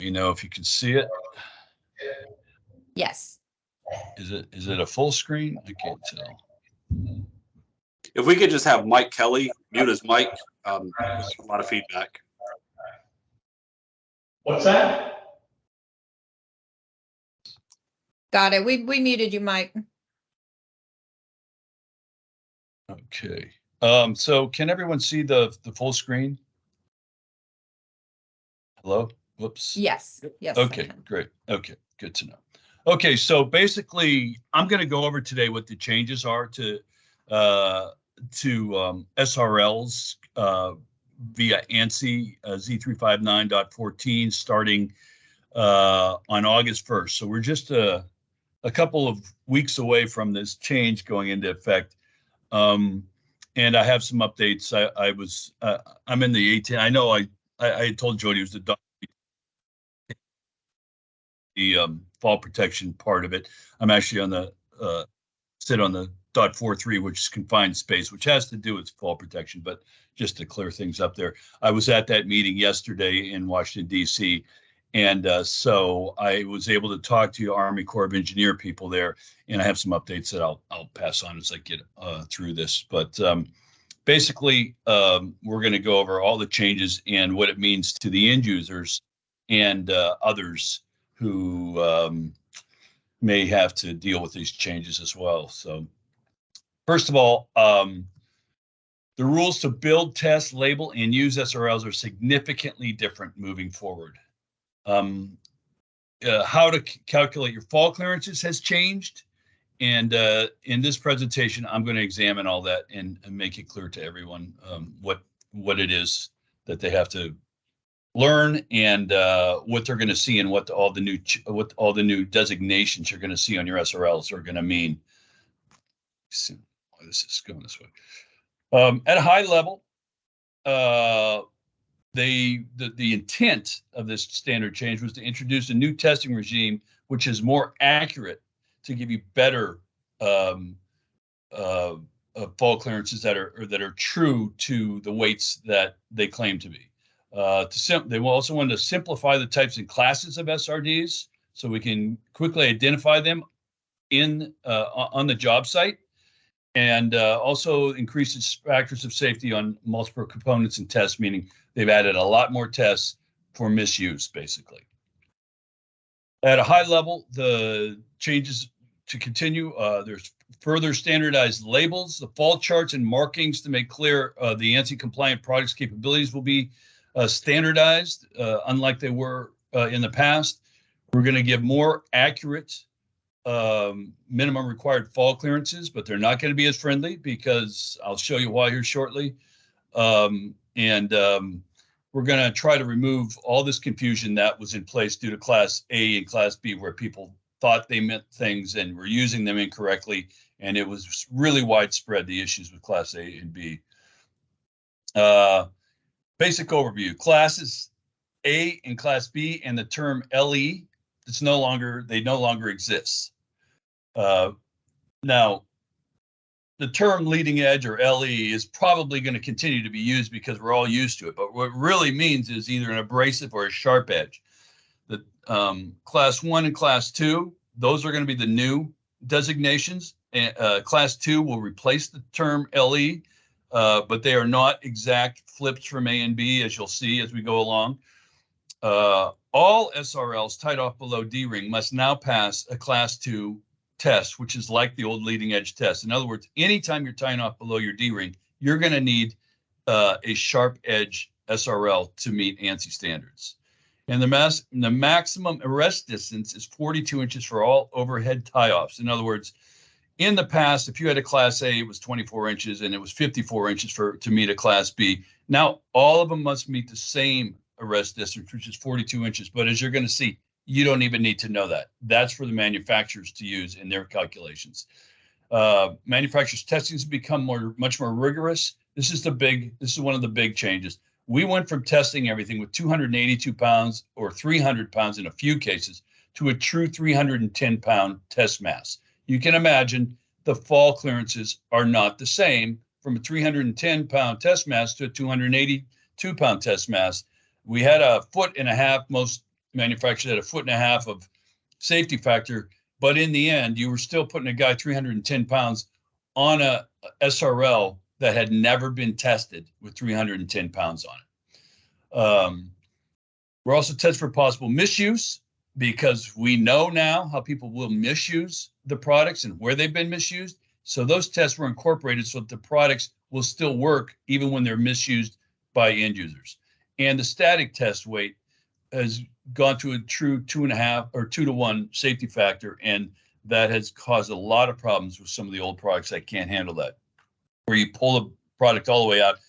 me know if you can see it. Yes. Is it a full screen? I can't tell. If we could just have Mike Kelly mute his mic, there's a lot of feedback. What's that? Got it. We muted you, Mike. Okay. So can everyone see the full screen? Hello? Whoops. Yes. Yes. Okay, great. Okay, good to know. Okay, so basically, I'm going to go over today what the changes are to SRLs via ANSI Z359.14 starting on August 1st. So we're just a couple of weeks away from this change going into effect. And I have some updates. I'm in the 18. I know I told Jody it was the fall protection part of it. I'm actually on the sit on the .43, which is confined space, which has to do with fall protection. But just to clear things up there, I was at that meeting yesterday in Washington, D.C., and so I was able to talk to Army Corps of Engineer people there, and I have some updates that I'll pass on as I get through this. But basically, we're going to go over all the changes and what it means to the end users and others who may have to deal with these changes as well. So first of all, the rules to build, test, label, and use SRLs are significantly different moving forward. How to calculate your fall clearances has changed. And in this presentation, I'm going to examine all that and make it clear to everyone what it is that they have to learn and what they're going to see and what all the new designations you're going to see on your SRLs are going to mean. This is going this way. At a high level, the intent of this standard change was to introduce a new testing regime which is more accurate to give you better fall clearances that are true to the weights that they claim to be. They will also want to simplify the types and classes of SRDs so we can quickly identify them on the job site, and also increases factors of safety on multiple components and tests, meaning they've added a lot more tests for misuse, basically. At a high level, the changes to continue, there's further standardized labels, the fall charts and markings to make clear the ANSI compliant products capabilities will be standardized, unlike they were in the past. We're going to give more accurate minimum required fall clearances, but they're not going to be as friendly because I'll show you why here shortly. We're going to try to remove all this confusion that was in place due to Class A and Class B, where people thought they meant things and were using them incorrectly, and it was really widespread, the issues with Class A and B. Basic overview: Classes A and Class B and the term LE, they no longer exist. Now, the term leading edge or LE is probably going to continue to be used because we're all used to it, but what it really means is either an abrasive or a sharp edge. The Class 1 and Class 2, those are going to be the new designations. Class 2 will replace the term LE, but they are not exact flips from A and B, as you'll see as we go along. All SRLs tied off below D-ring must now pass a Class 2 test, which is like the old leading edge test. In other words, anytime you're tying off below your D-ring, you're going to need a sharp edge SRL to meet ANSI standards. And the maximum arrest distance is 42 inches for all overhead tie-offs. In other words, in the past, if you had a Class A, it was 24 inches, and it was 54 inches to meet a Class B. Now, all of them must meet the same arrest distance, which is 42 inches. But as you're going to see, you don't even need to know that. That's for the manufacturers to use in their calculations. Manufacturers' testing has become much more rigorous. This is one of the big changes. We went from testing everything with 282 pounds or 300 pounds in a few cases to a true 310-pound test mass. You can imagine the fall clearances are not the same from a 310-pound test mass to a 282-pound test mass. We had a foot and a half manufactured at 1.5 feet of safety factor, but in the end, you were still putting a guy 310 pounds on a SRL that had never been tested with 310 pounds on it. We're also tested for possible misuse because we know now how people will misuse the products and where they've been misused. So those tests were incorporated so that the products will still work even when they're misused by end users. And the static test weight has gone to a true 2.5 or 2-to-1 safety factor, and that has caused a lot of problems with some of the old products that can't handle that. Where you pull a product all the way out,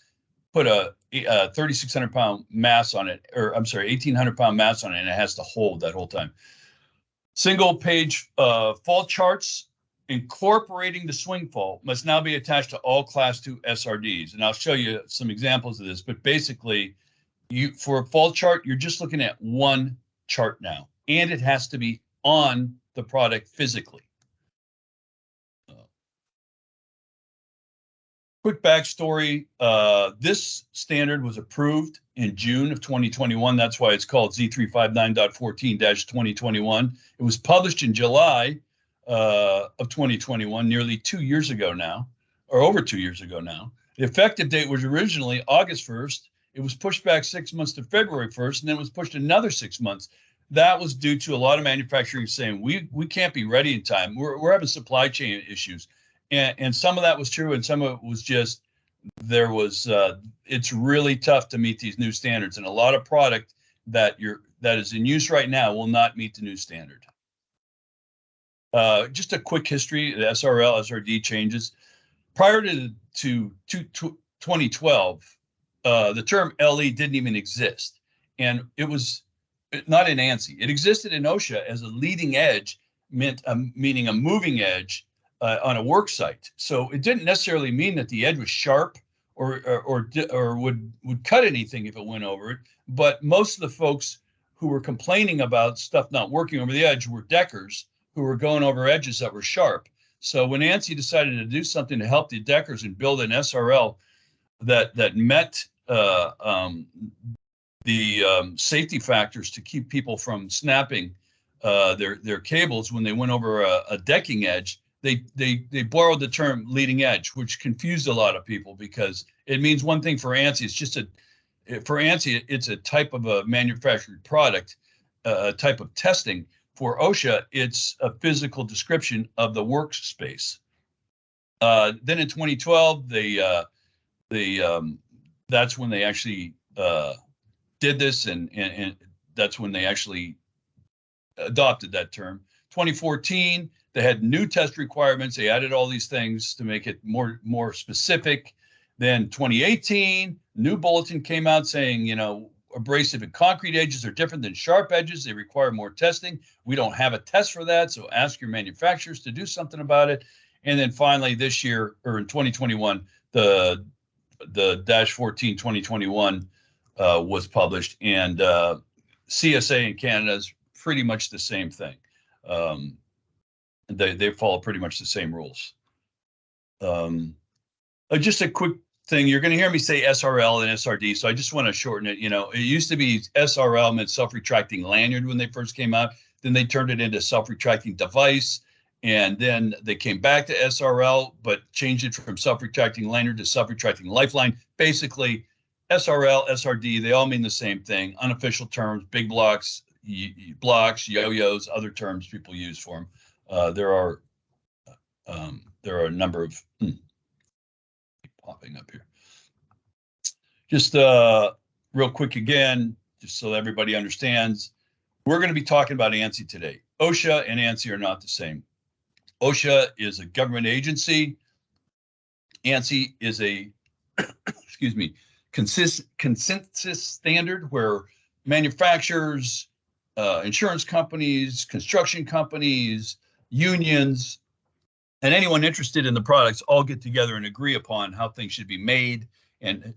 put a 3,600 pound mass on it, or I'm sorry, 1,800 pound mass on it, and it has to hold that whole time. Single page fault charts incorporating the swing fault must now be attached to all Class 2 SRDs. And I'll show you some examples of this, but basically, for a fault chart, you're just looking at one chart now, and it has to be on the product physically. Quick backstory, this standard was approved in June of 2021. That's why it's called Z359.14-2021. It was published in July of 2021, nearly 2 years ago now, or over 2 years ago now. The effective date was originally August 1st. It was pushed back 6 months to February 1st, and then it was pushed another 6 months. That was due to a lot of manufacturing saying, we can't be ready in time. We're having supply chain issues. And some of that was true, and some of it was just, it's really tough to meet these new standards. And a lot of product that is in use right now will not meet the new standard. Just a quick history, the SRL, SRD changes. Prior to 2012, the term LE didn't even exist. And it was not in ANSI. It existed in OSHA as a leading edge, meaning a moving edge on a work site. So it didn't necessarily mean that the edge was sharp or would cut anything if it went over it. But most of the folks who were complaining about stuff not working over the edge were deckers who were going over edges that were sharp. So when ANSI decided to do something to help the deckers and build an SRL that met the safety factors to keep people from snapping their cables when they went over a decking edge, they borrowed the term leading edge, which confused a lot of people because it means one thing for ANSI. It's just for ANSI, it's a type of a manufactured product, a type of testing. For OSHA, it's a physical description of the workspace. Then in 2012, that's when they actually did this, and that's when they actually adopted that term. 2014, they had new test requirements. They added all these things to make it more specific. Then 2018, new bulletin came out saying, abrasive and concrete edges are different than sharp edges. They require more testing. We don't have a test for that, so ask your manufacturers to do something about it. And then finally this year, or in 2021, the -14 2021 was published, and CSA in Canada is pretty much the same thing. They follow pretty much the same rules. Just a quick thing, you're going to hear me say SRL and SRD, so I just want to shorten it. It used to be SRL meant self-retracting lanyard when they first came out. Then they turned it into self-retracting device, and then they came back to SRL, but changed it from self-retracting lanyard to self-retracting lifeline. Basically, SRL, SRD, they all mean the same thing. Unofficial terms, big blocks, yo-yos, other terms people use for them. There are a number of popping up here. Just real quick again, just so everybody understands, we're going to be talking about ANSI today. OSHA and ANSI are not the same. OSHA is a government agency. ANSI is a, excuse me, consensus standard where manufacturers, insurance companies, construction companies, unions, and anyone interested in the products all get together and agree upon how things should be made. And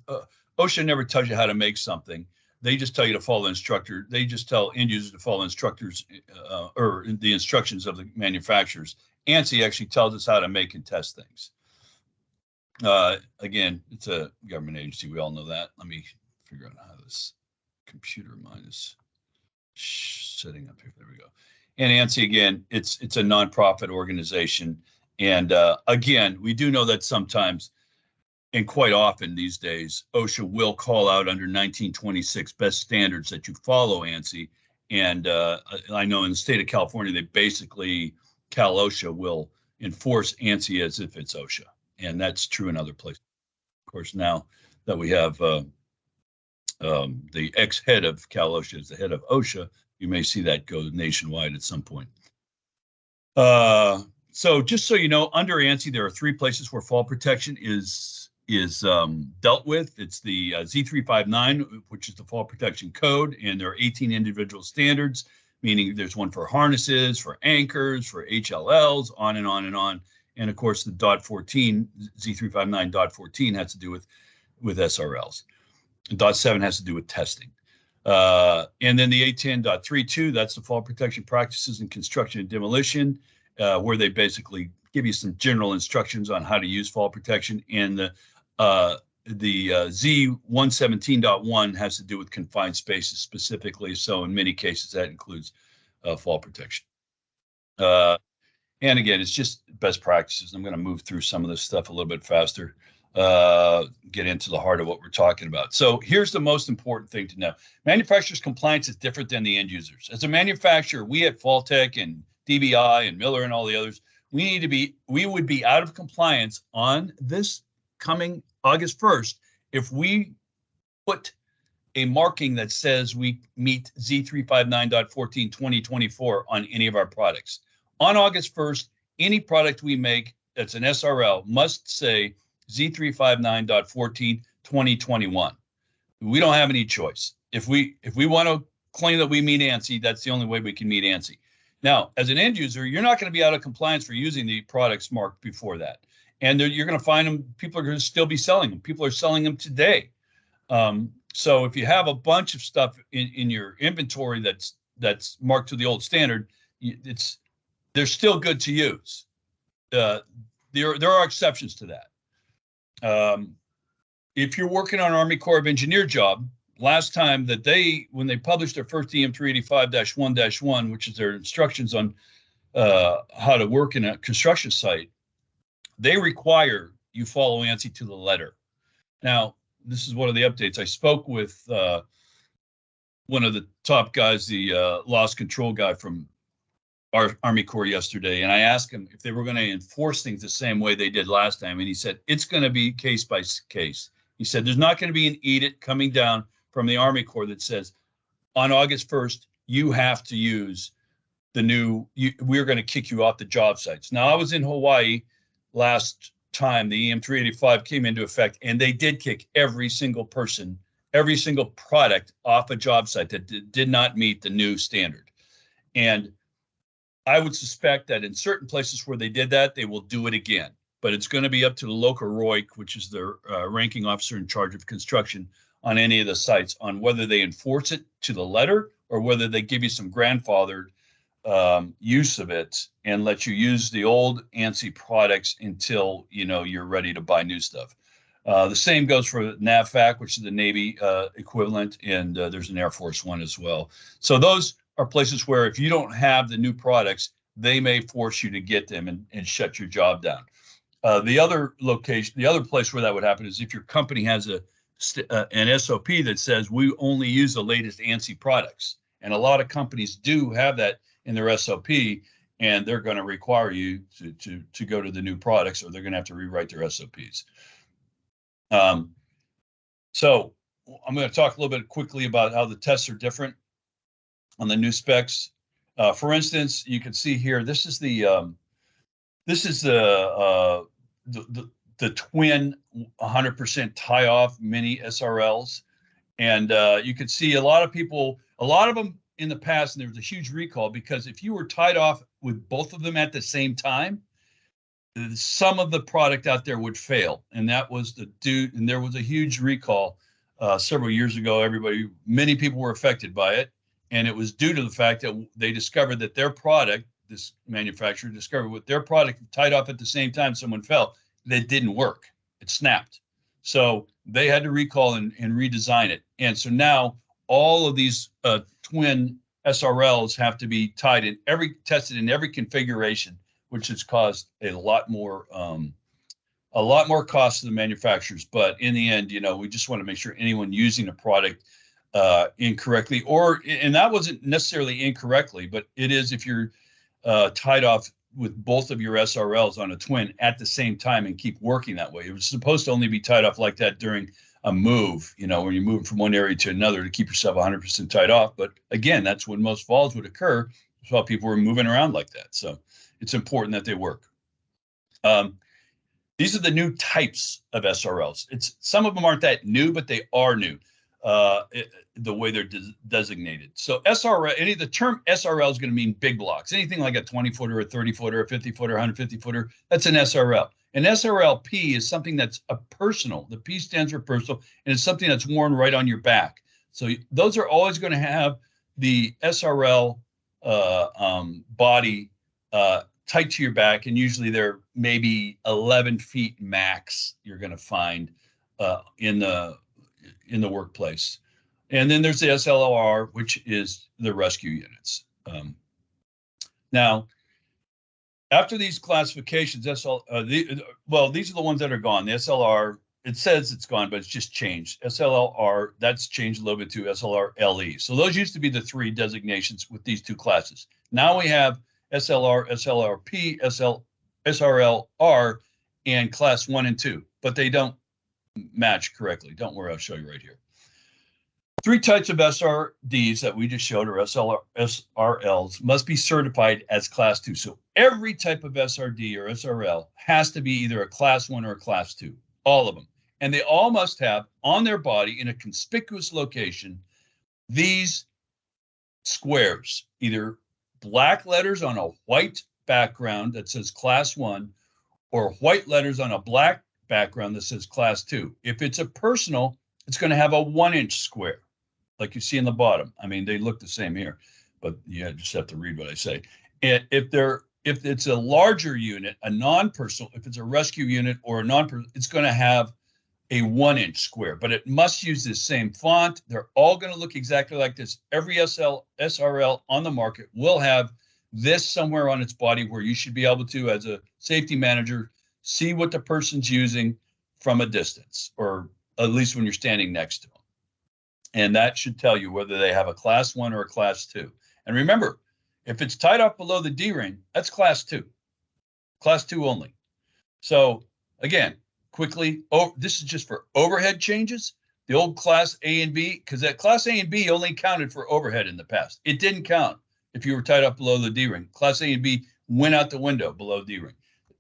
OSHA never tells you how to make something. They just tell you to follow the instructor. They just tell end users to follow instructors or the instructions of the manufacturers. ANSI actually tells us how to make and test things. Again, it's a government agency. We all know that. Let me figure out how this computer of mine is setting up here. There we go. And ANSI, again, it's a nonprofit organization. And again, we do know that sometimes, and quite often these days, OSHA will call out under 1926 best standards that you follow ANSI. And I know in the state of California, they basically, Cal OSHA will enforce ANSI as if it's OSHA. And that's true in other places. Of course, now that we have the ex-head of Cal OSHA as the head of OSHA, you may see that go nationwide at some point. So just so you know, under ANSI, there are 3 places where fall protection is dealt with. It's the Z359, which is the fall protection code, and there are 18 individual standards, meaning there's one for harnesses, for anchors, for HLLs, on and on and on. And of course, the .14, Z359 .14 has to do with SRLs. .7 has to do with testing. And then the 810.32, that's the fall protection practices in construction and demolition, where they basically give you some general instructions on how to use fall protection. And the Z117.1 has to do with confined spaces specifically. So in many cases, that includes fall protection. And again, it's just best practices. I'm going to move through some of this stuff a little bit faster, get into the heart of what we're talking about. So here's the most important thing to know. Manufacturer's compliance is different than the end users. As a manufacturer, we at FallTech and DBI and Miller and all the others, we would be out of compliance on this coming August 1st if we put a marking that says we meet Z359.14 2024 on any of our products. On August 1st, any product we make that's an SRL must say Z359.14 2021. We don't have any choice. If we want to claim that we meet ANSI, that's the only way we can meet ANSI. Now, as an end user, you're not going to be out of compliance for using the products marked before that. And you're going to find them, people are going to still be selling them. People are selling them today. So if you have a bunch of stuff in your inventory that's marked to the old standard, they're still good to use. There are exceptions to that. If you're working on an Army Corps of Engineer job, last time that when they published their first EM 385-1-1, which is their instructions on how to work in a construction site, they require you follow ANSI to the letter. Now, this is one of the updates. I spoke with one of the top guys, the loss control guy from our Army Corps yesterday, and I asked him if they were going to enforce things the same way they did last time, and he said it's going to be case by case. He said there's not going to be an edict coming down from the Army Corps that says on August 1st you have to use the new. We're going to kick you off the job sites. Now I was in Hawaii last time the EM 385 came into effect, and they did kick every single person, every single product off a job site that did not meet the new standard. And I would suspect that in certain places where they did that, they will do it again. But it's going to be up to the local ROIC, which is the ranking officer in charge of construction on any of the sites, on whether they enforce it to the letter or whether they give you some grandfathered use of it and let you use the old ANSI products until you're ready to buy new stuff. The same goes for NAVFAC, which is the Navy equivalent, and there's an Air Force one as well. So those are places where if you don't have the new products, they may force you to get them and shut your job down. The other place where that would happen is if your company has an SOP that says we only use the latest ANSI products. And a lot of companies do have that in their SOP, and they're going to require you to go to the new products, or they're going to have to rewrite their SOPs. So I'm going to talk a little bit quickly about how the tests are different on the new specs. For instance, you can see here, this is the twin 100% tie-off mini SRLs. And you can see a lot of them in the past, and there was a huge recall because if you were tied off with both of them at the same time, some of the product out there would fail. And that was and there was a huge recall several years ago. Many people were affected by it. And it was due to the fact that they discovered that their product, this manufacturer discovered with their product tied off at the same time someone fell, that didn't work. It snapped. So they had to recall and redesign it. And so now all of these twin SRLs have to be tested in every configuration, which has caused a lot more cost to the manufacturers. But in the end, we just want to make sure anyone using a product incorrectly, and that wasn't necessarily incorrectly, but it is if you're tied off with both of your SRLs on a twin at the same time and keep working that way. It was supposed to only be tied off like that during a move, when you're moving from one area to another to keep yourself 100% tied off. But again, that's when most falls would occur. That's why people were moving around like that. So it's important that they work. These are the new types of SRLs. Some of them aren't that new, but they are new. The way they're designated. So the term SRL is going to mean big blocks. Anything like a 20-footer, a 30-footer, a 50-footer, 150-footer, that's an SRL. An SRLP is something that's a personal. The P stands for personal, and it's something that's worn right on your back. So those are always going to have the SRL body tight to your back, and usually they're maybe 11 feet max. You're going to find in the workplace. And then there's the SLR, which is the rescue units. Now, after these classifications, these are the ones that are gone. The SLR, it says it's gone, but it's just changed. SLR, that's changed a little bit to SLR LE. So those used to be the three designations with these two classes. Now we have SLR, SLRP, SRLR, and class 1 and 2, but they don't match correctly. Don't worry, I'll show you right here. Three types of SRDs that we just showed, or SRLs, must be certified as class 2. So every type of SRD or SRL has to be either a class 1 or a class 2, all of them. And they all must have on their body in a conspicuous location these squares, either black letters on a white background that says class 1 or white letters on a black background that says class 2. If it's a personal, it's going to have a 1-inch square like you see in the bottom. I mean, they look the same here, but you just have to read what I say. And if it's a larger unit, a non-personal, if it's a rescue unit or a non-personal, it's going to have a 1-inch square, but it must use the same font. They're all going to look exactly like this. Every SRL on the market will have this somewhere on its body where you should be able to, as a safety manager, see what the person's using from a distance, or at least when you're standing next to them. And that should tell you whether they have a class 1 or a class 2. And remember, if it's tied up below the D-ring, that's class 2 only. So again, quickly, this is just for overhead changes. The old class A and B, because that class A and B only counted for overhead in the past. It didn't count if you were tied up below the D-ring. Class A and B went out the window below D-ring.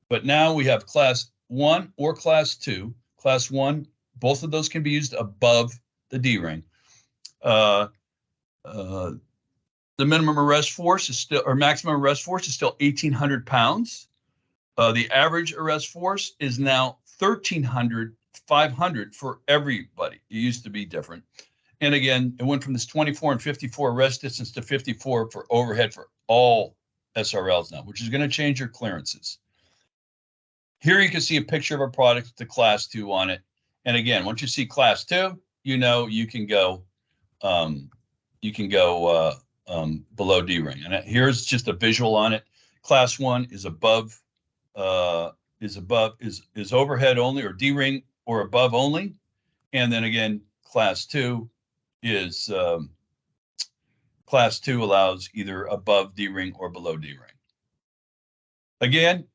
But now we have class 1 or class 2. Class 1, both of those can be used above the D-ring. The minimum arrest force is still, or maximum arrest force is still 1,800 pounds. The average arrest force is now 1,300, 500 for everybody. It used to be different. And again, it went from this 24 and 54 arrest distance to 54 for overhead for all SRLs now, which is going to change your clearances. Here you can see a picture of a product with the class 2 on it. And again, once you see class 2, you know you can go below D-ring. And here's just a visual on it. Class 1 is above, is overhead only, or D-ring or above only. And then again, class 2 is class 2 allows either above D-ring or below D-ring. Again,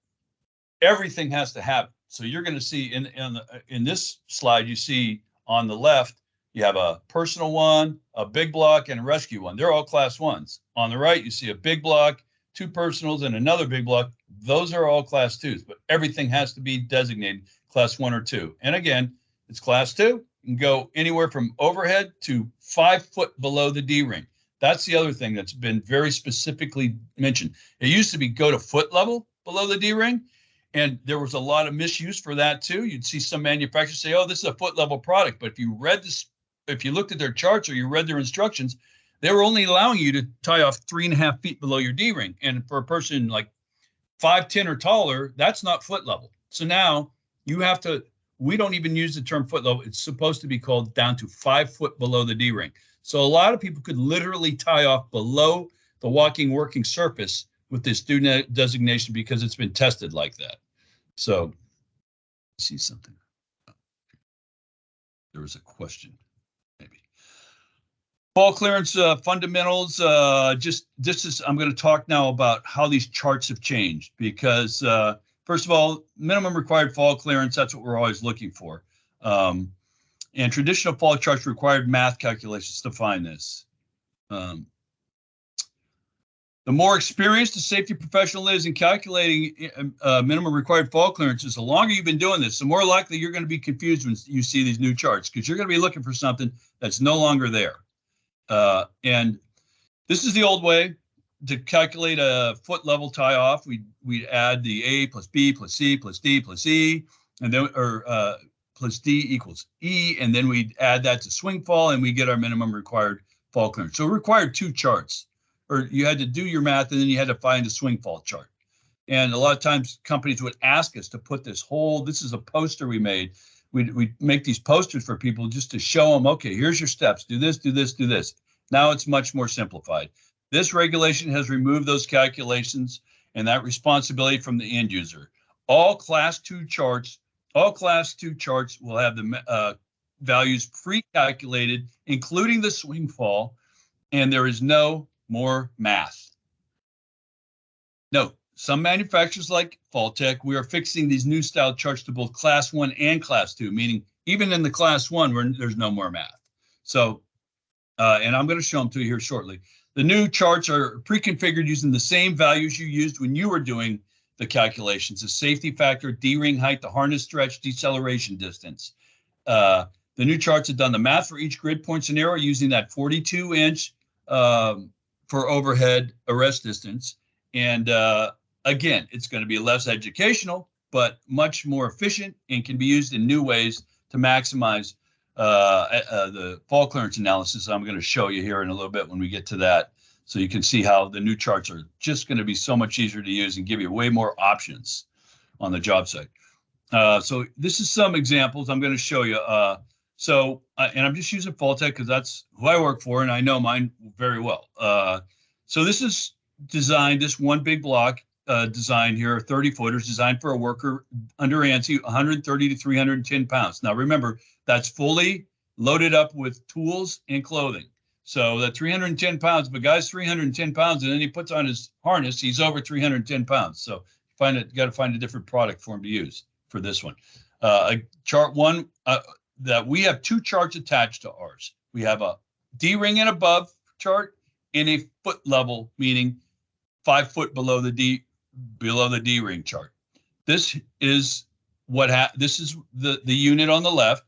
everything has to happen. So you're going to see in this slide, you see on the left, you have a personal one, a big block, and a rescue one. They're all class 1s. On the right, you see a big block, 2 personals, and another big block. Those are all class 2s, but everything has to be designated class 1 or 2. And again, it's class 2. You can go anywhere from overhead to 5 foot below the D-ring. That's the other thing that's been very specifically mentioned. It used to be go to foot level below the D-ring, and there was a lot of misuse for that too. You'd see some manufacturers say, oh, this is a foot level product. But if you read this, if you looked at their charts or you read their instructions, they were only allowing you to tie off 3.5 feet below your D-ring. And for a person like 5'10" or taller, that's not foot level. So now you have to, we don't even use the term foot level. It's supposed to be called down to 5 foot below the D-ring. So a lot of people could literally tie off below the walking working surface with this student designation because it's been tested like that. So see something. There was a question, maybe. Fall clearance fundamentals. I'm going to talk now about how these charts have changed because first of all, minimum required fall clearance, that's what we're always looking for. And traditional fall charts required math calculations to find this. The more experienced a safety professional is in calculating minimum required fall clearances, the longer you've been doing this, the more likely you're going to be confused when you see these new charts because you're going to be looking for something that's no longer there. And this is the old way to calculate a foot level tie off. We'd add the A plus B plus C plus D plus E, and then plus D equals E, and then we'd add that to swing fall, and we get our minimum required fall clearance. So it required two charts, or you had to do your math, and then you had to find a swing fall chart. And a lot of times companies would ask us to put this is a poster we made. We'd make these posters for people just to show them, okay, here's your steps, do this, do this, do this. Now it's much more simplified. This regulation has removed those calculations and that responsibility from the end user. All class 2 charts will have the values pre-calculated, including the swing fall, and there is no more math. Note, some manufacturers like FallTech, we are fixing these new style charts to both class 1 and class 2, meaning even in the class 1, there's no more math. So, and I'm going to show them to you here shortly. The new charts are pre-configured using the same values you used when you were doing the calculations: the safety factor, D-ring height, the harness stretch, deceleration distance. The new charts have done the math for each grid point scenario using that 42-inch for overhead arrest distance. And again, it's going to be less educational, but much more efficient and can be used in new ways to maximize the fall clearance analysis I'm going to show you here in a little bit when we get to that. So you can see how the new charts are just going to be so much easier to use and give you way more options on the job site. So this is some examples I'm going to show you. And I'm just using FallTech because that's who I work for and I know mine very well. So this is designed, this one big block design here, 30 footers designed for a worker under ANSI, 130 to 310 pounds. Now remember, that's fully loaded up with tools and clothing. So that 310 pounds, if a guy's 310 pounds and then he puts on his harness, he's over 310 pounds. So you got to find a different product for him to use for this one. Chart 1, that we have 2 charts attached to ours. We have a D-ring and above chart and a foot level, meaning 5 foot below the D-ring chart. This is this is the unit on the left.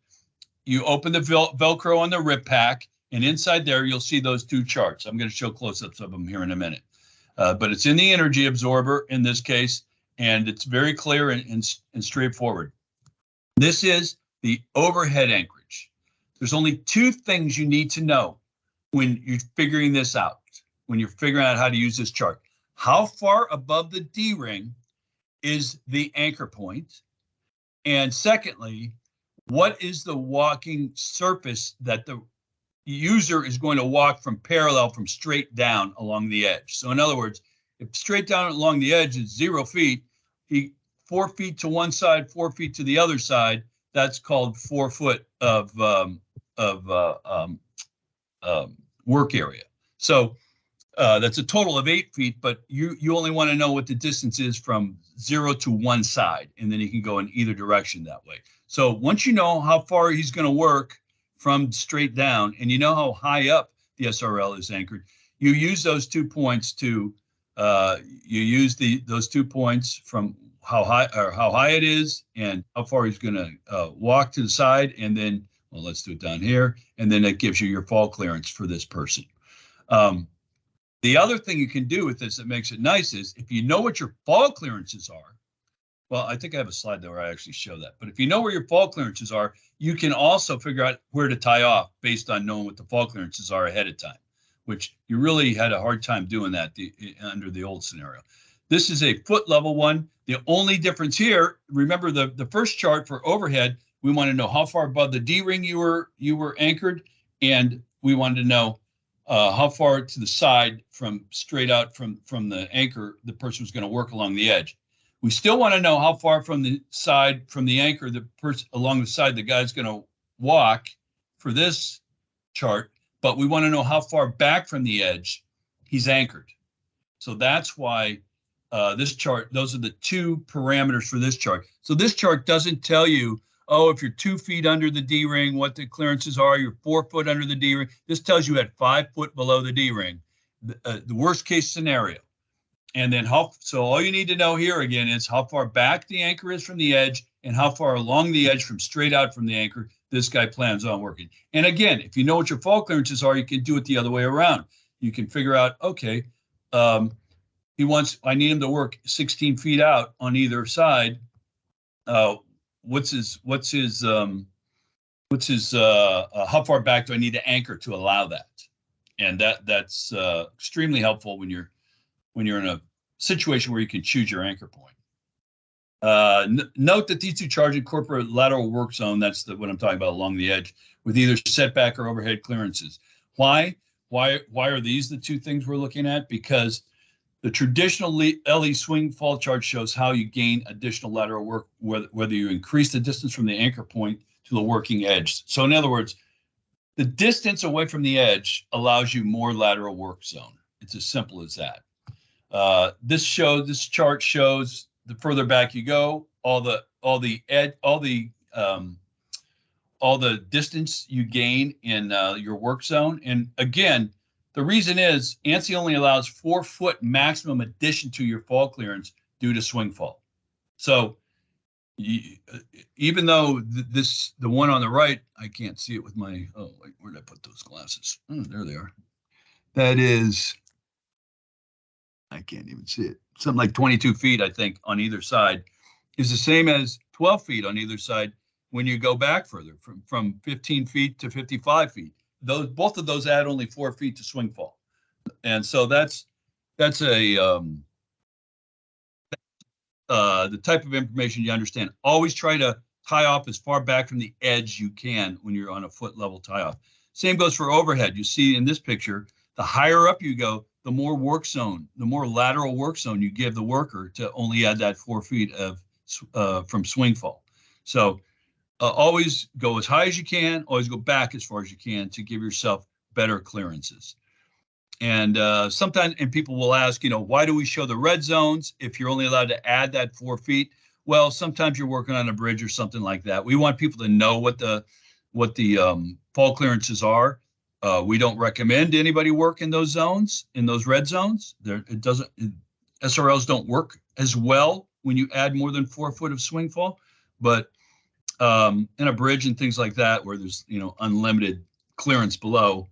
You open the Velcro on the rip pack, and inside there you'll see those 2 charts. I'm going to show close-ups of them here in a minute. But it's in the energy absorber in this case, and it's very clear and straightforward. This is the overhead anchorage. There's only 2 things you need to know when you're figuring this out, when you're figuring out how to use this chart. How far above the D-ring is the anchor point? And secondly, what is the walking surface that the user is going to walk from straight down along the edge? So in other words, if straight down along the edge is 0 feet, 4 feet to one side, 4 feet to the other side, that's called 4 foot of work area. So that's a total of 8 feet, but you only want to know what the distance is from 0 to one side, and then you can go in either direction that way. So once you know how far he's going to work from straight down, and you know how high up the SRL is anchored, you use those 2 points to those 2 points from how high it is and how far he's going to walk to the side, and then, well, let's do it down here, and then it gives you your fall clearance for this person. The other thing you can do with this that makes it nice is if you know what your fall clearances are, well, I think I have a slide there where I actually show that, but if you know where your fall clearances are, you can also figure out where to tie off based on knowing what the fall clearances are ahead of time, which you really had a hard time doing that under the old scenario. This is a foot level one. The only difference here, remember the first chart for overhead, we want to know how far above the D-ring you were anchored, and we wanted to know how far to the side from straight out from the anchor the person was going to work along the edge. We still want to know how far from the side from the anchor the person along the side the guy's going to walk for this chart, but we want to know how far back from the edge he's anchored. So that's why this chart, those are the two parameters for this chart. So this chart doesn't tell you, oh, if you're 2 feet under the D-ring, what the clearances are, you're 4 foot under the D-ring. This tells you at 5 foot below the D-ring, the worst case scenario. And then so all you need to know here again is how far back the anchor is from the edge and how far along the edge from straight out from the anchor this guy plans on working. And again, if you know what your fall clearances are, you can do it the other way around. You can figure out, okay, I need him to work 16 feet out on either side. What's his how far back do I need to anchor to allow that? And that's extremely helpful when you're in a situation where you can choose your anchor point. Note that these two charts incorporate lateral work zone. That's what I'm talking about along the edge with either setback or overhead clearances. Why are these the two things we're looking at? Because the traditional LE swing fall chart shows how you gain additional lateral work, whether you increase the distance from the anchor point to the working edge. So in other words, the distance away from the edge allows you more lateral work zone. It's as simple as that. This chart shows the further back you go, all the distance you gain in your work zone. And again, the reason is ANSI only allows 4 foot maximum addition to your fall clearance due to swing fall. So even though the one on the right, I can't see it with my, oh, wait, where did I put those glasses? Oh, there they are. That is, I can't even see it. Something like 22 feet, I think, on either side is the same as 12 feet on either side when you go back further from 15 feet to 55 feet. Both of those add only 4 feet to swing fall. And so that's the type of information you understand. Always try to tie off as far back from the edge you can when you're on a foot level tie off. Same goes for overhead. You see in this picture, the higher up you go, the more work zone, the more lateral work zone you give the worker to only add that 4 feet of from swing fall. So always go as high as you can, always go back as far as you can to give yourself better clearances. And sometimes, and people will ask, why do we show the red zones if you're only allowed to add that 4 feet? Well, sometimes you're working on a bridge or something like that. We want people to know what the fall clearances are. We don't recommend anybody work in those zones, in those red zones. SRLs don't work as well when you add more than 4 foot of swing fall, but in a bridge and things like that, where there's, unlimited clearance below,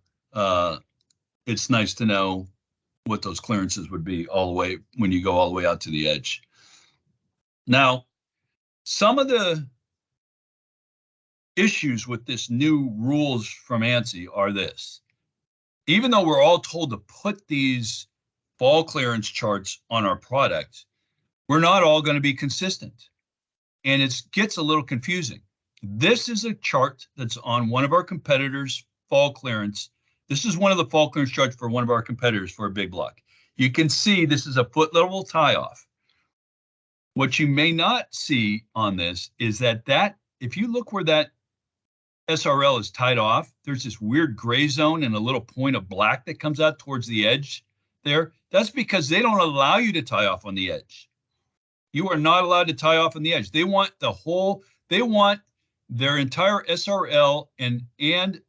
it's nice to know what those clearances would be all the way when you go all the way out to the edge. Now, some of the issues with this new rules from ANSI are this. Even though we're all told to put these fall clearance charts on our product, we're not all going to be consistent. And it gets a little confusing. This is a chart that's on one of our competitors' fall clearance. This is one of the fall clearance charts for one of our competitors for a big block. You can see this is a foot level tie off. What you may not see on this is that if you look where that SRL is tied off, there's this weird gray zone and a little point of black that comes out towards the edge there. That's because they don't allow you to tie off on the edge. You are not allowed to tie off on the edge. They want their entire SRL and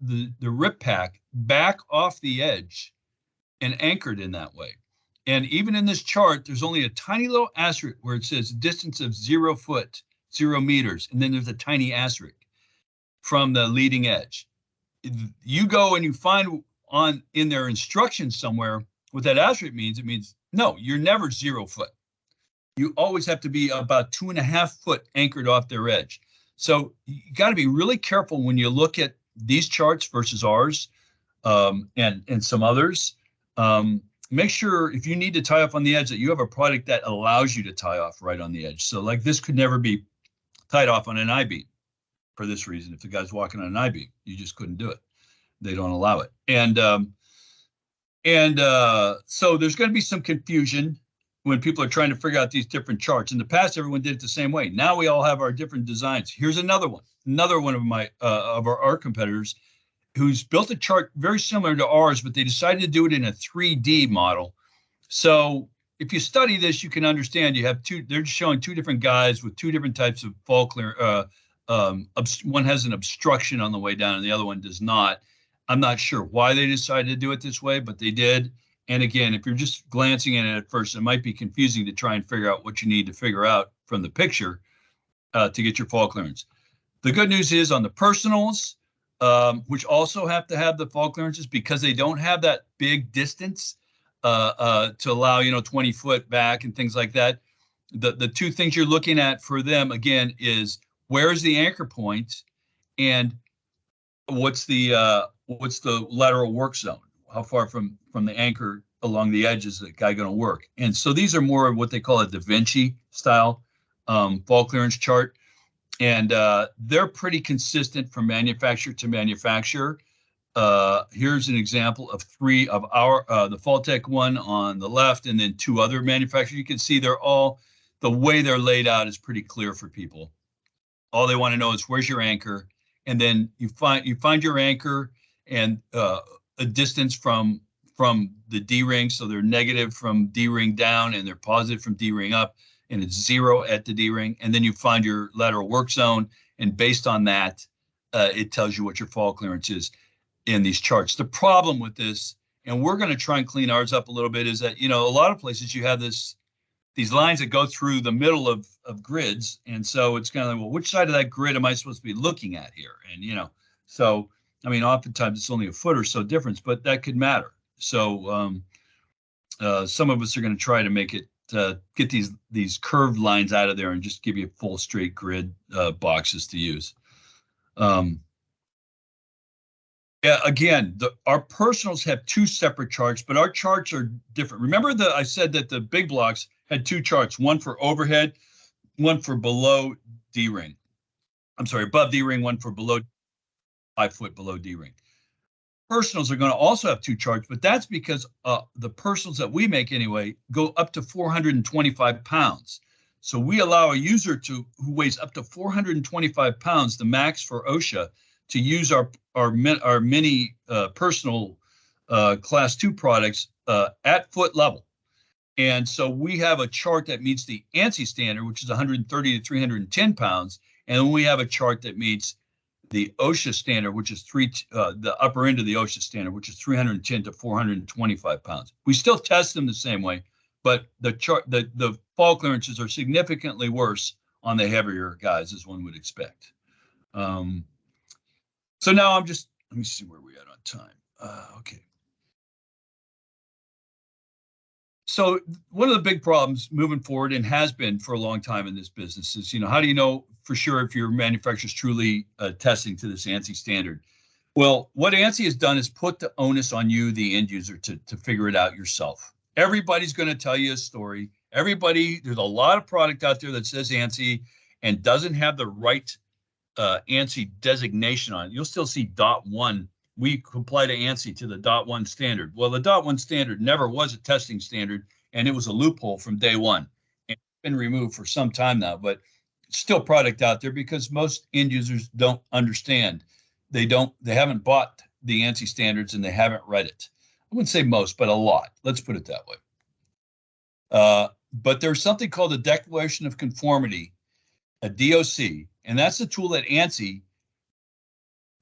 the rip pack back off the edge and anchored in that way. And even in this chart, there's only a tiny little asterisk where it says distance of 0 foot, 0 meters. And then there's a tiny asterisk from the leading edge. You go and you find in their instructions somewhere what that asterisk means. It means, no, you're never 0 foot. You always have to be about 2.5 foot anchored off their edge. So you got to be really careful when you look at these charts versus ours and some others. Make sure if you need to tie off on the edge that you have a product that allows you to tie off right on the edge. So like this could never be tied off on an I-beam for this reason. If the guy's walking on an I-beam, you just couldn't do it. they don't allow it. So there's going to be some confusion when people are trying to figure out these different charts. In the past, everyone did it the same way. Now we all have our different designs. Here's another one of my of our competitors who's built a chart very similar to ours, but they decided to do it in a 3D model. So if you study this, you can understand you have they're just showing two different guys with two different types of fall clear. One has an obstruction on the way down and the other one does not. I'm not sure why they decided to do it this way, but they did. And again, if you're just glancing at it at first, it might be confusing to try and figure out what you need to figure out from the picture to get your fall clearance. The good news is on the personals, which also have to have the fall clearances because they don't have that big distance to allow, 20 foot back and things like that. The two things you're looking at for them, again, is where's the anchor point and what's the lateral work zone? How far from the anchor along the edge is the guy going to work? And so these are more of what they call a Da Vinci style fall clearance chart. And they're pretty consistent from manufacturer to manufacturer. Here's an example of three of the FallTech one on the left and then two other manufacturers. You can see they're all, the way they're laid out is pretty clear for people. All they want to know is where's your anchor? And then you find your anchor and a distance from the D-ring. So they're negative from D-ring down and they're positive from D-ring up, and it's 0 at the D-ring. And then you find your lateral work zone. And based on that, it tells you what your fall clearance is in these charts. The problem with this, and we're going to try and clean ours up a little bit, is that, a lot of places you have these lines that go through the middle of grids. And so it's kind of like, well, which side of that grid am I supposed to be looking at here? And, so, I mean, oftentimes it's only a foot or so difference, but that could matter. So some of us are going to try to make it, get these curved lines out of there and just give you full straight grid boxes to use. Yeah, again, our personals have two separate charts, but our charts are different. Remember I said that the big blocks had two charts, one for overhead, one for below D-ring. I'm sorry, above D-ring, one for below 5 foot below D-ring. Personals are going to also have two charts, but that's because the personals that we make anyway go up to 425 pounds. So we allow a user who weighs up to 425 pounds, the max for OSHA, to use our mini personal class 2 products at foot level. And so we have a chart that meets the ANSI standard, which is 130 to 310 pounds. And then we have a chart that meets the OSHA standard, which is the upper end of the OSHA standard, which is 310 to 425 pounds. We still test them the same way, but the fall clearances are significantly worse on the heavier guys, as one would expect. So now let me see where we're at on time. Okay. So one of the big problems moving forward, and has been for a long time in this business, is, how do you know for sure if your manufacturer is truly testing to this ANSI standard? Well, what ANSI has done is put the onus on you, the end user, to figure it out yourself. Everybody's going to tell you a story. There's a lot of product out there that says ANSI and doesn't have the right ANSI designation on it. You'll still see .1. We comply to ANSI to the .1 standard. Well, the .1 standard never was a testing standard, and it was a loophole from day one. And it's been removed for some time now, but it's still product out there because most end users don't understand. They haven't bought the ANSI standards and they haven't read it. I wouldn't say most, but a lot. Let's put it that way. But there's something called a Declaration of Conformity, a DOC, and that's the tool that ANSI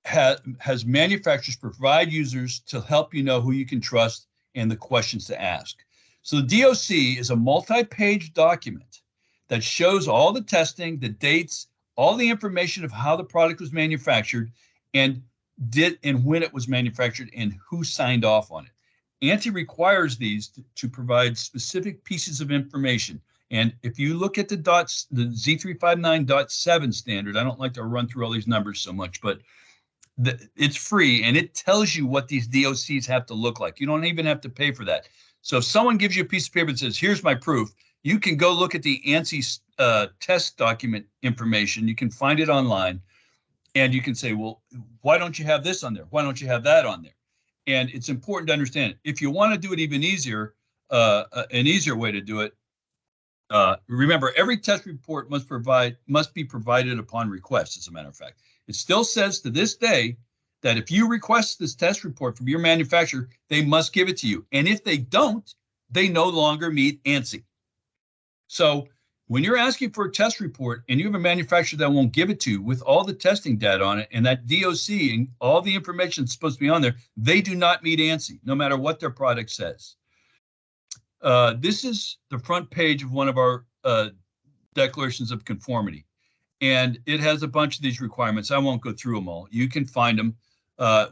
has manufacturers provide users to help you know who you can trust and the questions to ask. So the DOC is a multi-page document that shows all the testing, the dates, all the information of how the product was manufactured and when it was manufactured and who signed off on it. ANSI requires these to provide specific pieces of information. And if you look at the Z359.7 standard, I don't like to run through all these numbers so much, but it's free and it tells you what these DOCs have to look like. You don't even have to pay for that. So if someone gives you a piece of paper that says, here's my proof, you can go look at the ANSI test document information. You can find it online. And you can say, well, why don't you have this on there? Why don't you have that on there? And it's important to understand it. If you want to do it even easier, an easier way to do it, remember, every test report must be provided upon request, as a matter of fact. It still says to this day that if you request this test report from your manufacturer, they must give it to you. And if they don't, they no longer meet ANSI. So when you're asking for a test report and you have a manufacturer that won't give it to you with all the testing data on it and that DOC and all the information that's supposed to be on there, they do not meet ANSI, no matter what their product says. This is the front page of one of our declarations of conformity. And it has a bunch of these requirements. I won't go through them all. You can find them.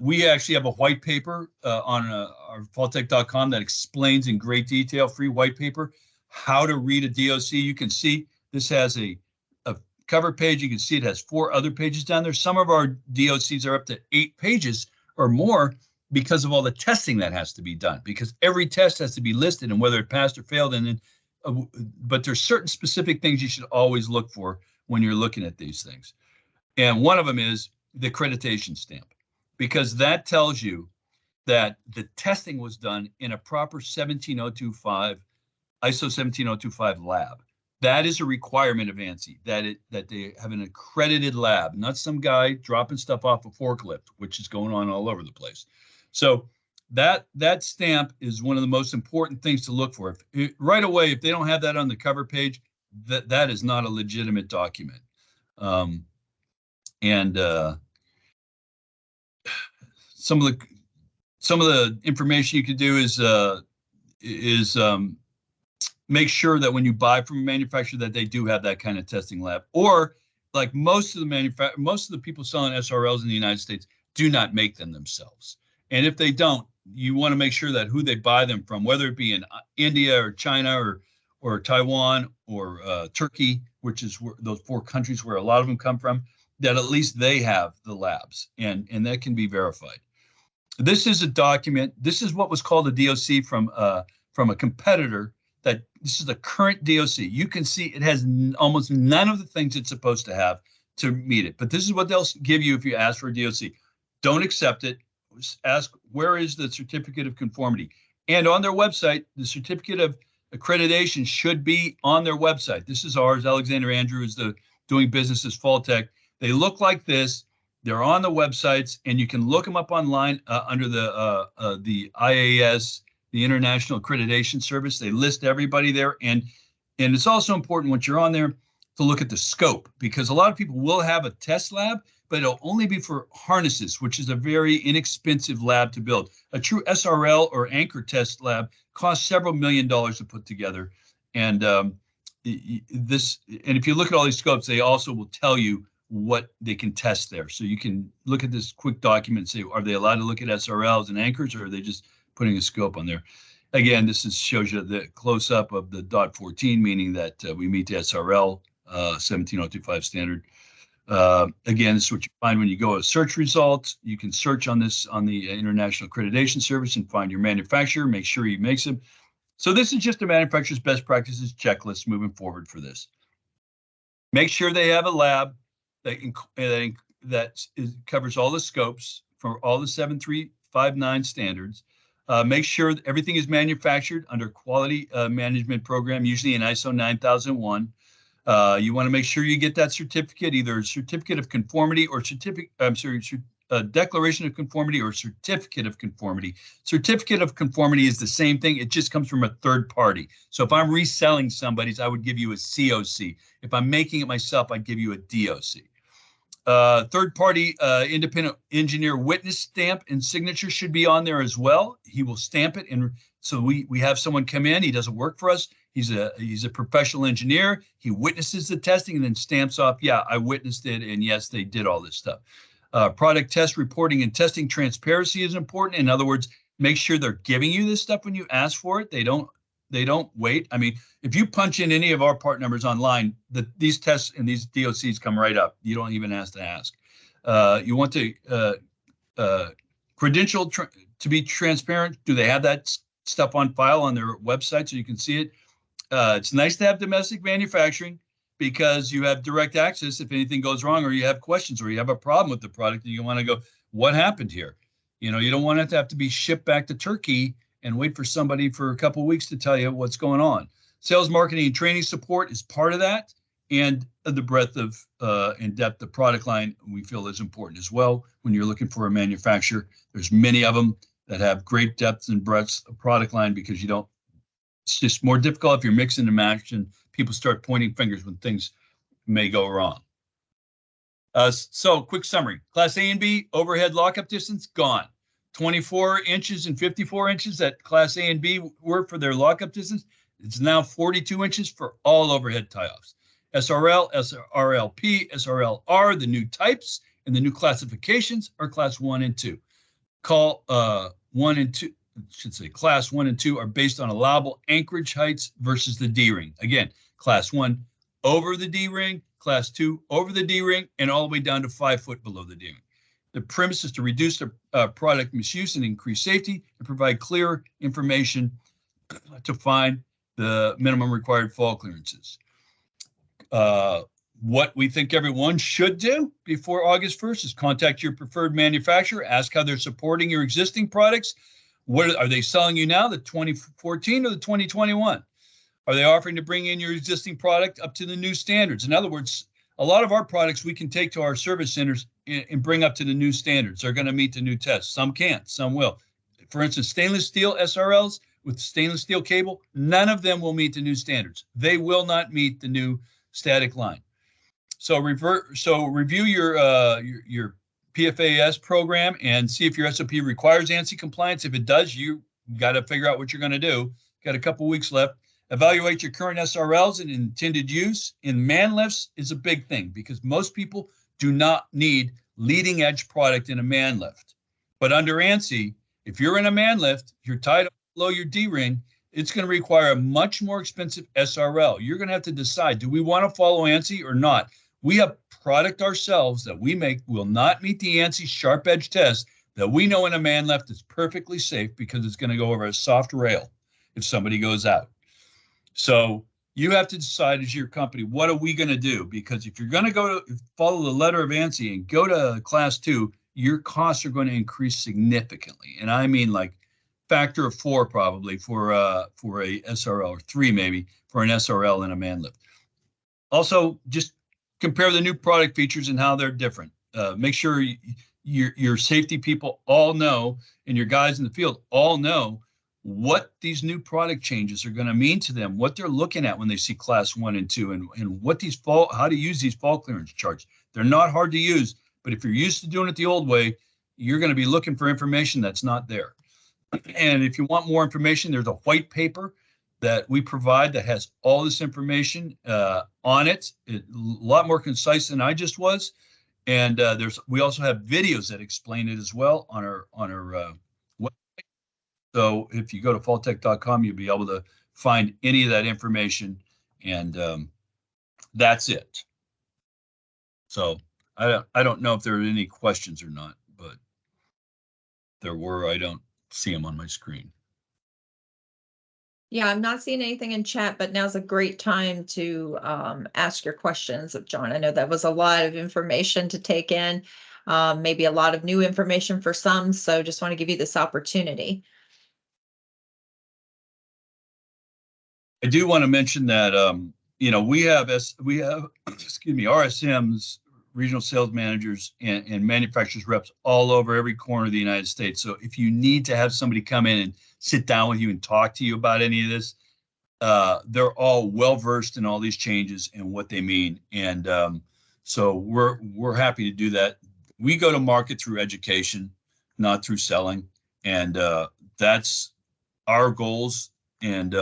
We actually have a white paper on our FallTech.com that explains in great detail, free white paper, how to read a DOC. You can see this has a cover page. You can see it has 4 other pages down there. Some of our DOCs are up to 8 pages or more because of all the testing that has to be done, because every test has to be listed and whether it passed or failed. And then, but there's certain specific things you should always look for when you're looking at these things. And one of them is the accreditation stamp, because that tells you that the testing was done in a proper 17025 ISO 17025 lab. That is a requirement of ANSI, that they have an accredited lab, not some guy dropping stuff off a forklift, which is going on all over the place. So that stamp is one of the most important things to look for. Right away, if they don't have that on the cover page, that is not a legitimate document. Some of the information you could do is make sure that when you buy from a manufacturer that they do have that kind of testing lab, or like most of the people selling SRLs in the United States do not make them themselves. And if they don't, you want to make sure that who they buy them from, whether it be in India or China or Taiwan or Turkey, which is those 4 countries where a lot of them come from, that at least they have the labs and that can be verified. This is a document. This is what was called a DOC from a competitor. That this is the current DOC. You can see it has almost none of the things it's supposed to have to meet it. But this is what they'll give you if you ask for a DOC. Don't accept it. Ask, where is the certificate of conformity? And on their website, the certificate of accreditation should be on their website. This is ours. Alexander Andrew is doing business as FallTech. They look like this. They're on the websites, and you can look them up online under the IAS, the International Accreditation Service. They list everybody there. And it's also important once you're on there to look at the scope, because a lot of people will have a test lab, but it'll only be for harnesses, which is a very inexpensive lab to build. A true SRL or anchor test lab costs several $1 million to put together. And and if you look at all these scopes, they also will tell you what they can test there. So you can look at this quick document and say, are they allowed to look at SRLs and anchors, or are they just putting a scope on there? Again, this shows you the close-up of the .14, meaning that we meet the SRL 17025 standard. Again, this is what you find when you go to search results. You can search on this on the International Accreditation Service and find your manufacturer, make sure he makes them. So this is just a manufacturer's best practices checklist moving forward for this. Make sure they have a lab that covers all the scopes for all the 7359 standards. Make sure that everything is manufactured under quality management program, usually in ISO 9001. You want to make sure you get that certificate, either a certificate of conformity or declaration of conformity or certificate of conformity. Certificate of conformity is the same thing. It just comes from a third party. So if I'm reselling somebody's, I would give you a COC. If I'm making it myself, I'd give you a DOC. Third party independent engineer witness stamp and signature should be on there as well. He will stamp it, and so we have someone come in. He doesn't work for us. He's a professional engineer. He witnesses the testing and then stamps off, yeah, I witnessed it, and yes, they did all this stuff. Product test reporting and testing transparency is important. In other words, make sure they're giving you this stuff when you ask for it. They don't wait. I mean, if you punch in any of our part numbers online, these tests and these DOCs come right up. You don't even have to ask. You want to credential to be transparent. Do they have that stuff on file on their website so you can see it? It's nice to have domestic manufacturing, because you have direct access if anything goes wrong, or you have questions, or you have a problem with the product and you want to go, what happened here? You know, you don't want it to have to be shipped back to Turkey and wait for somebody for a couple of weeks to tell you what's going on. Sales, marketing, and training support is part of that, and the breadth of and depth of product line we feel is important as well. When you're looking for a manufacturer, there's many of them that have great depth and breadth of product line, because you don't, it's just more difficult if you're mixing and matching. People start pointing fingers when things may go wrong. So quick summary: Class A and B overhead lockup distance gone. 24 inches and 54 inches that Class A and B were for their lockup distance. It's now 42 inches for all overhead tie-offs. SRL, SRLP, SRLR, the new types and the new classifications are Class 1 and 2. Call 1 and 2, should say Class 1 and 2 are based on allowable anchorage heights versus the D-ring. Again, Class 1 over the D-ring, Class 2 over the D-ring, and all the way down to 5 foot below the D-ring. The premise is to reduce the product misuse and increase safety, and provide clear information to find the minimum required fall clearances. What we think everyone should do before August 1st is contact your preferred manufacturer, ask how they're supporting your existing products. What are they selling you now, the 2014 or the 2021? Are they offering to bring in your existing product up to the new standards? In other words, a lot of our products we can take to our service centers and bring up to the new standards. They're going to meet the new tests. Some can't, some will. For instance, stainless steel SRLs with stainless steel cable, none of them will meet the new standards. They will not meet the new static line. So review your PFAS program and see if your SOP requires ANSI compliance. If it does, you got to figure out what you're going to do. Got a couple weeks left. Evaluate your current SRLs and intended use in man lifts is a big thing, because most people do not need leading edge product in a man lift. But under ANSI, if you're in a man lift, you're tied up below your D-ring, it's going to require a much more expensive SRL. You're going to have to decide, do we want to follow ANSI or not? We have product ourselves that we make will not meet the ANSI sharp edge test that we know in a man lift is perfectly safe, because it's going to go over a soft rail if somebody goes out. So you have to decide as your company, what are we going to do? Because if you're going to follow the letter of ANSI and go to Class 2, your costs are going to increase significantly. And I mean like factor of 4 probably for a SRL, or 3 maybe for an SRL in a man lift. Also, just compare the new product features and how they're different. Make sure your safety people all know, and your guys in the field all know what these new product changes are going to mean to them, what they're looking at when they see Class 1 and 2, and what how to use these fall clearance charts. They're not hard to use, but if you're used to doing it the old way, you're going to be looking for information that's not there. And if you want more information, there's a white paper that we provide that has all this information on it. A lot more concise than I just was. And we also have videos that explain it as well on our website. So if you go to falltech.com, you'll be able to find any of that information, and that's it. So I don't know if there are any questions or not, but there were. I don't see them on my screen. Yeah, I'm not seeing anything in chat, but now's a great time to ask your questions of John. I know that was a lot of information to take in, maybe a lot of new information for some. So just want to give you this opportunity. I do want to mention that we have excuse me, RSMs, regional sales managers, and manufacturers reps all over every corner of the United States. So if you need to have somebody come in and sit down with you and talk to you about any of this, they're all well versed in all these changes and what they mean. And so we're happy to do that. We go to market through education, not through selling, and that's our goals. And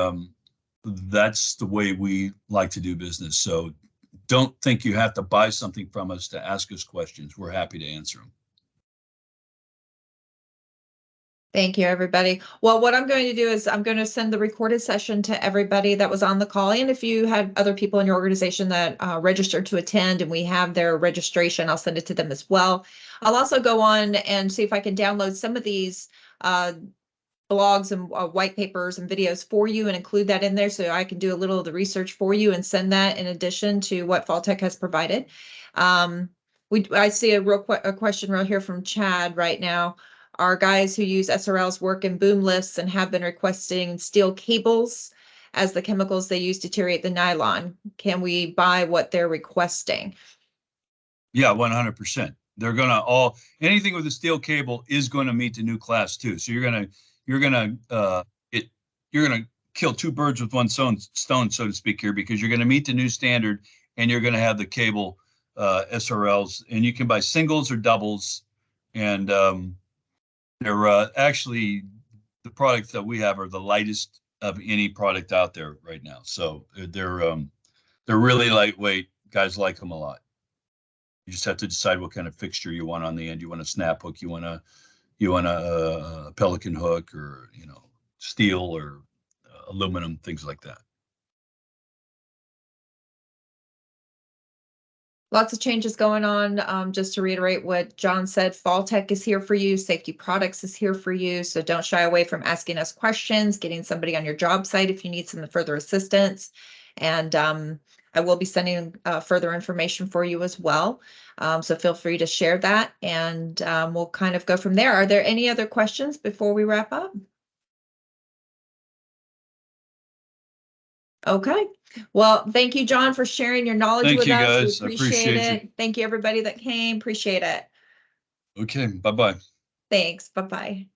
that's the way we like to do business. So don't think you have to buy something from us to ask us questions. We're happy to answer them. Thank you, everybody. Well, what I'm going to do is I'm going to send the recorded session to everybody that was on the call. And if you had other people in your organization that registered to attend and we have their registration, I'll send it to them as well. I'll also go on and see if I can download some of these blogs and white papers and videos for you and include that in there so I can do a little of the research for you and send that in addition to what FallTech has provided. I see a question right here from Chad right now. Our guys who use SRLs work in boom lifts and have been requesting steel cables as the chemicals they use deteriorate the nylon. Can we buy what they're requesting? Yeah, 100%. They're gonna anything with a steel cable is going to meet the new class 2. So you're gonna kill two birds with one stone, so to speak here, because you're gonna meet the new standard and you're gonna have the cable SRLs, and you can buy singles or doubles, and they're actually the products that we have are the lightest of any product out there right now. So they're really lightweight. Guys like them a lot. You just have to decide what kind of fixture you want on the end. You want a snap hook, you want a pelican hook, or steel or aluminum, things like that. Lots of changes going on. Just to reiterate what John said, FallTech is here for you. Safety Products is here for you. So don't shy away from asking us questions, getting somebody on your job site if you need some further assistance. And I will be sending further information for you as well. So feel free to share that, and we'll kind of go from there. Are there any other questions before we wrap up? Okay. Well, thank you, John, for sharing your knowledge with us. Guys. We appreciate it. Thank you, everybody that came. Appreciate it. Okay. Bye-bye. Thanks. Bye-bye.